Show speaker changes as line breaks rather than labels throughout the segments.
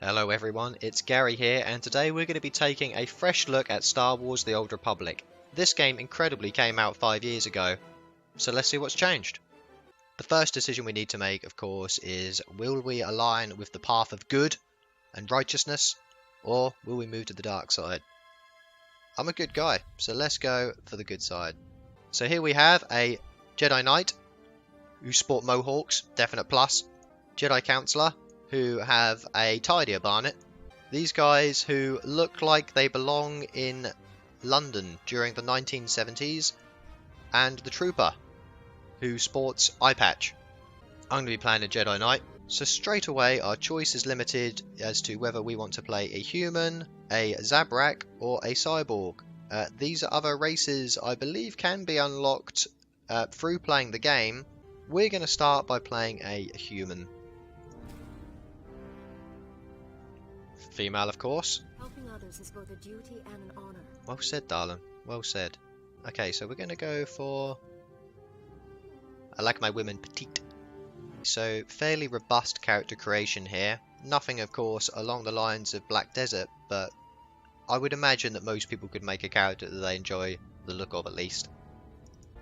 Hello everyone, it's Gary here, and today we're going to be taking a fresh look at Star Wars The Old Republic. This game incredibly came out 5 years ago, so let's see what's changed. The first decision we need to make, of course, is will we align with the path of good and righteousness, or will we move to the dark side? I'm a good guy, so let's go for the good side. So here we have a Jedi Knight, who sport mohawks, definite plus, Jedi Counselor, who have a tidier barnet. These guys who look like they belong in London during the 1970s, and the Trooper, who sports eye patch. I'm going to be playing a Jedi Knight, so straight away our choice is limited as to whether we want to play a human, a Zabrak, or a cyborg. These other races I believe can be unlocked through playing the game. We're going to start by playing a human. Female, of course.
Helping others is both a duty and an honor.
Well said, darling. Well said. Okay, so we're going to go for... I like my women petite. So, fairly robust character creation here. Nothing, of course, along the lines of Black Desert, but I would imagine that most people could make a character that they enjoy the look of, at least.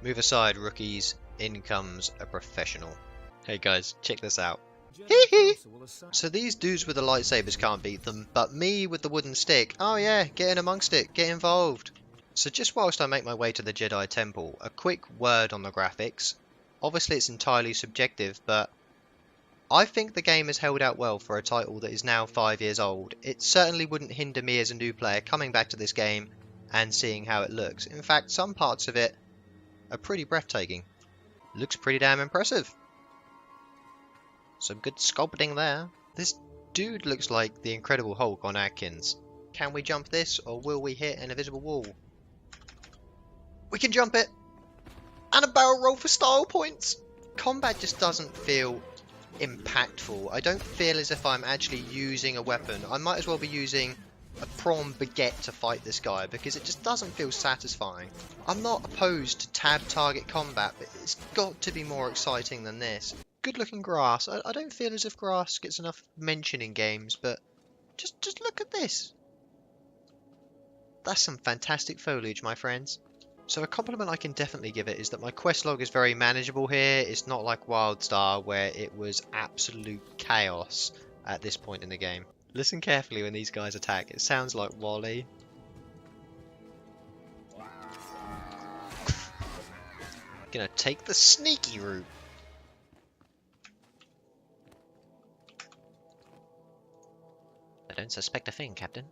Move aside, rookies. In comes a professional. Hey guys, check this out. So these dudes with the lightsabers can't beat them, but me with the wooden stick, oh yeah, get in amongst it, get involved. So just whilst I make my way to the Jedi Temple, a quick word on the graphics. Obviously it's entirely subjective, but I think the game has held out well for a title that is now 5 years old. It certainly wouldn't hinder me as a new player coming back to this game and seeing how it looks. In fact, some parts of it are pretty breathtaking. Looks pretty damn impressive. Some good sculpting there. This dude looks like the Incredible Hulk on Atkins. Can we jump this, or will we hit an invisible wall? We can jump it! And a barrel roll for style points! Combat just doesn't feel impactful. I don't feel as if I'm actually using a weapon. I might as well be using a prawn baguette to fight this guy, because it just doesn't feel satisfying. I'm not opposed to tab target combat, but it's got to be more exciting than this. Good looking grass. I don't feel as if grass gets enough mention in games, but just look at this. That's some fantastic foliage, my friends. So a compliment I can definitely give it is that my quest log is very manageable here. It's not like WildStar where it was absolute chaos at this point in the game. Listen carefully when these guys attack. It sounds like Wally. Gonna take the sneaky route. I don't suspect a thing, Captain.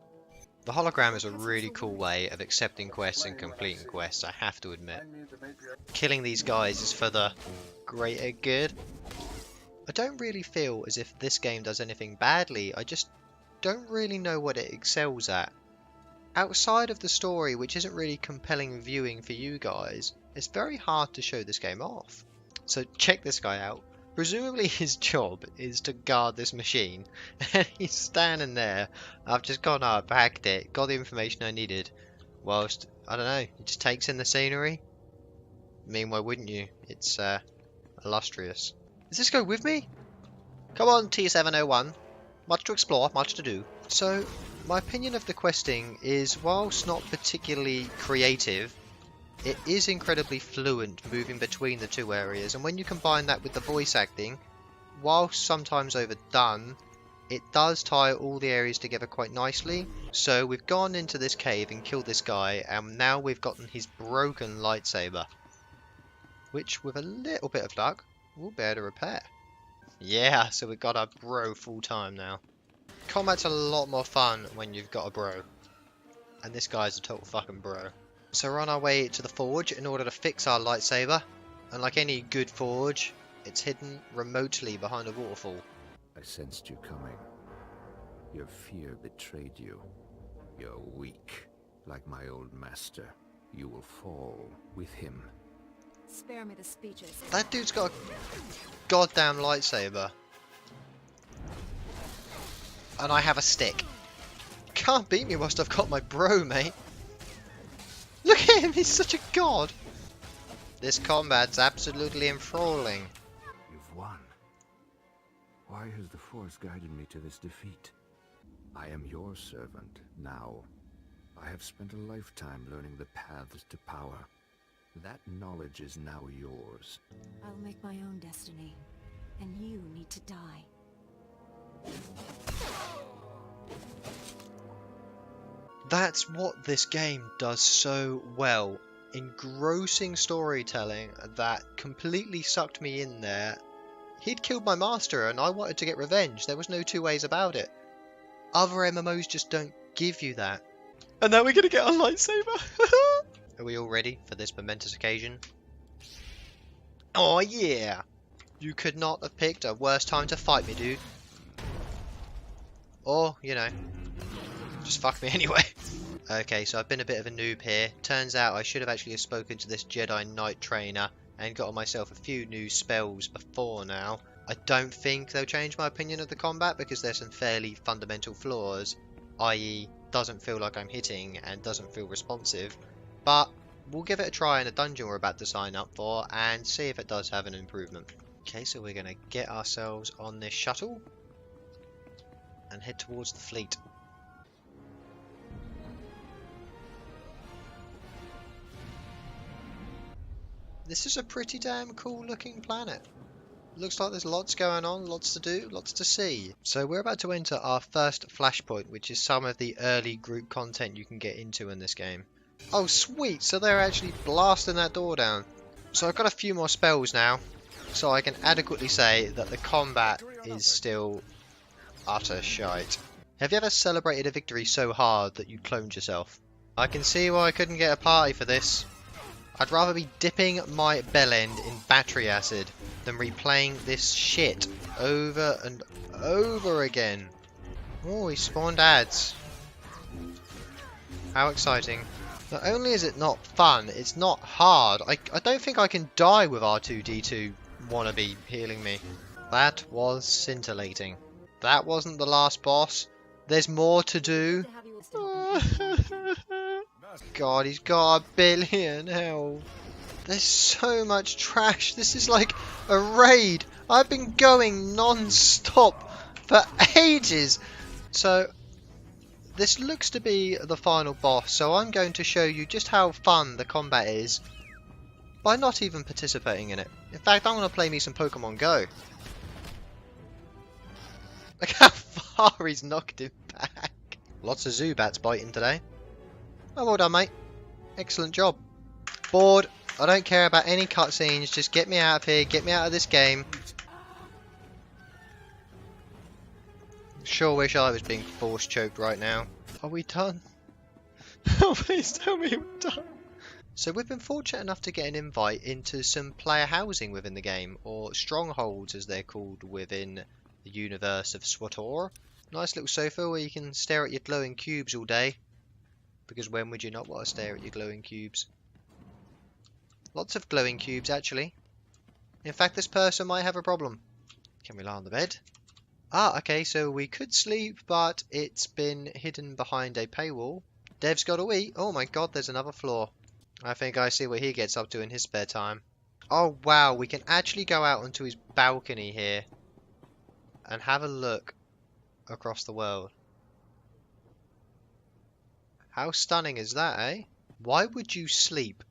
The hologram is a really cool way of accepting quests and completing quests, I have to admit. Killing these guys is for the greater good. I don't really feel as if this game does anything badly, I just don't really know what it excels at. Outside of the story, which isn't really compelling viewing for you guys, it's very hard to show this game off. So check this guy out. Presumably his job is to guard this machine, and he's standing there. I've just gone up, hacked it, got the information I needed, whilst, I don't know, he just takes in the scenery. I mean, why wouldn't you? It's illustrious. Does this go with me? Come on, T701. Much to explore, much to do. So, my opinion of the questing is, whilst not particularly creative, it is incredibly fluent moving between the two areas, and when you combine that with the voice acting, whilst sometimes overdone, it does tie all the areas together quite nicely. So we've gone into this cave and killed this guy, and now we've gotten his broken lightsaber, which with a little bit of luck, we'll be able to repair. Yeah, so we've got our bro full time now. Combat's a lot more fun when you've got a bro, and this guy's a total fucking bro. So we're on our way to the forge in order to fix our lightsaber, and like any good forge, it's hidden remotely behind a waterfall.
I sensed you coming. Your fear betrayed you. You're weak, like my old master. You will fall with him.
Spare me the speeches.
That dude's got a goddamn lightsaber. And I have a stick. Can't beat me whilst I've got my bro, mate. Look at him, he's such a god. This combat's absolutely enthralling.
You've won. Why has the Force guided me to this defeat? I am your servant now. I have spent a lifetime learning the paths to power. That knowledge is now yours.
I'll make my own destiny, and you need to die.
That's what this game does so well. Engrossing storytelling that completely sucked me in there. He'd killed my master and I wanted to get revenge. There was no two ways about it. Other MMOs just don't give you that. And now we're gonna get our lightsaber. Are we all ready for this momentous occasion? Oh yeah! You could not have picked a worse time to fight me, dude. Or, you know, just fuck me anyway. Okay, so I've been a bit of a noob here. Turns out I should have actually spoken to this Jedi Knight trainer and got myself a few new spells before now. I don't think they'll change my opinion of the combat because there's some fairly fundamental flaws, i.e. doesn't feel like I'm hitting and doesn't feel responsive. But we'll give it a try in a dungeon we're about to sign up for and see if it does have an improvement. Okay, so we're going to get ourselves on this shuttle and head towards the fleet. This is a pretty damn cool looking planet. Looks like there's lots going on, lots to do, lots to see. So we're about to enter our first flashpoint, which is some of the early group content you can get into in this game. Oh sweet, so they're actually blasting that door down. So I've got a few more spells now, so I can adequately say that the combat is still utter shite. Have you ever celebrated a victory so hard that you cloned yourself? I can see why I couldn't get a party for this. I'd rather be dipping my bell end in battery acid than replaying this shit over and over again. Oh, he spawned ads. How exciting. Not only is it not fun, it's not hard. I don't think I can die with R2-D2 wannabe healing me. That was scintillating. That wasn't the last boss. There's more to do. God, he's got 1 billion health. There's so much trash. This is like a raid. I've been going non-stop for ages. So this looks to be the final boss. So I'm going to show you just how fun the combat is by not even participating in it. In fact, I'm going to play me some Pokemon Go. Look how far he's knocked him back. Lots of Zubats biting today. Oh, well done, mate. Excellent job. Bored. I don't care about any cutscenes. Just get me out of here. Get me out of this game. Sure wish I was being force choked right now. Are we done? Oh, please tell me we're done. So we've been fortunate enough to get an invite into some player housing within the game, or strongholds as they're called within the universe of SWTOR. Nice little sofa where you can stare at your glowing cubes all day. Because when would you not want to stare at your glowing cubes? Lots of glowing cubes, actually. In fact, this person might have a problem. Can we lie on the bed? Ah, okay, so we could sleep, but it's been hidden behind a paywall. Dev's got to eat. Oh my god, there's another floor. I think I see what he gets up to in his spare time. Oh wow, we can actually go out onto his balcony here and have a look across the world. How stunning is that, eh? Why would you sleep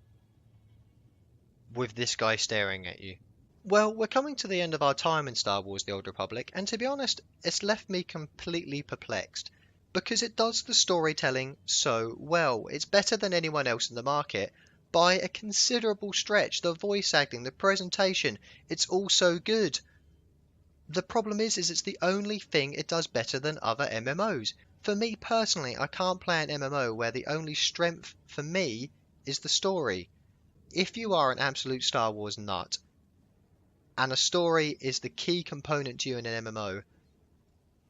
with this guy staring at you? Well, we're coming to the end of our time in Star Wars The Old Republic, and to be honest, it's left me completely perplexed. Because it does the storytelling so well. It's better than anyone else in the market by a considerable stretch. The voice acting, the presentation, it's all so good. The problem is it's the only thing it does better than other MMOs. For me personally, I can't play an MMO where the only strength for me is the story. If you are an absolute Star Wars nut, and a story is the key component to you in an MMO,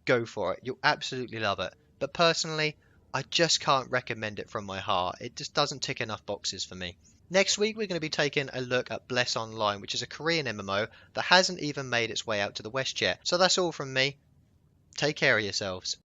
go for it. You'll absolutely love it. But personally, I just can't recommend it from my heart. It just doesn't tick enough boxes for me. Next week, we're going to be taking a look at Bless Online, which is a Korean MMO that hasn't even made its way out to the West yet. So that's all from me. Take care of yourselves.